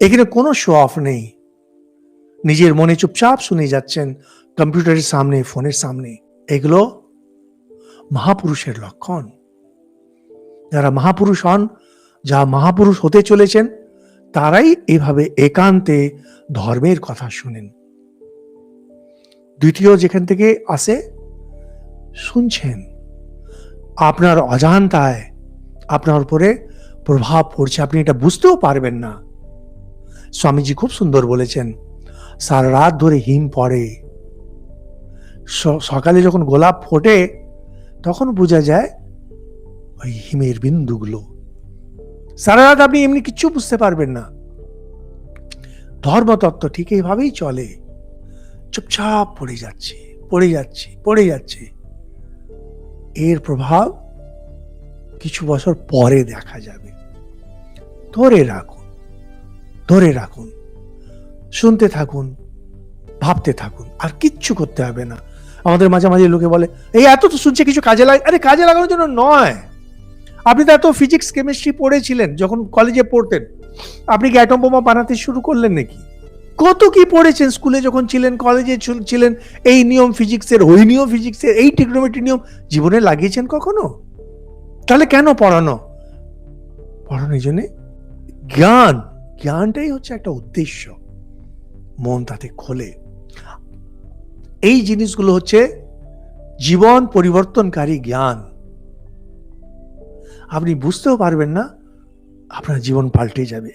এখানে কোনো show off নেই, নিজের মনে চুপচাপ শুনে যাচ্ছেন কম্পিউটারের সামনে, ফোনের সামনে। এগুলো মহাপুরুষের লক্ষণ। যারা মহাপুরুষ হন, যা মহাপুরুষ হতে চলেছেন, তারাই এভাবে একান্তে ধর্মের কথা শুনেন। দ্বিতীয় যেখান থেকে আসে, শুনছেন, আপনার অজান্তায় আপনার উপরে প্রভাব পড়ছে, আপনি এটা বুঝতেও পারবেন না। স্বামীজি খুব সুন্দর বলেছেন, সারা রাত ধরে হিম পড়ে, সকালে যখন গোলাপ ফোটে তখন বোঝা যায় ওই হিমের বিন্দুগুলো। সারা রাত আপনি এমনি কিচ্ছু বুঝতে পারবেন না। ধর্মতত্ত্ব ঠিক এইভাবেই চলে, চুপচাপ পড়ে যাচ্ছে, পড়ে যাচ্ছে, পড়ে যাচ্ছে। এর প্রভাব কিছু বছর পরে দেখা যাবে। ধরে রাখুন, ধরে রাখুন, শুনতে থাকুন, ভাবতে থাকুন, আর কিচ্ছু করতে হবে না। আমাদের মাঝে মাঝে লোকে বলে, এই এত তো শুনছে, কিছু কাজে লাগে। আরে কাজে লাগানোর জন্য নয়। আপনি তো এত ফিজিক্স কেমিস্ট্রি পড়েছিলেন যখন কলেজে পড়তেন, আপনি কি অ্যাটম বোমা বানাতে শুরু করলেন নাকি? কত কি পড়েছেন স্কুলে যখন ছিলেন, কলেজে ছিলেন, এই নিয়ম ফিজিক্সের, ওই নিয়ম ফিজিক্সের, এই ট্রিগনোমেট্রি নিয়ম জীবনে লাগিয়েছেন কখনো? তাহলে কেন পড়ানো? পড়ানোর জন্য জ্ঞান, জ্ঞানটাই হচ্ছে একটা উদ্দেশ্য, মন তাতে খোলে। এই জিনিসগুলো হচ্ছে জীবন পরিবর্তনকারী জ্ঞান। আপনি বুঝতেও পারবেন না, আপনার জীবন পাল্টে যাবে।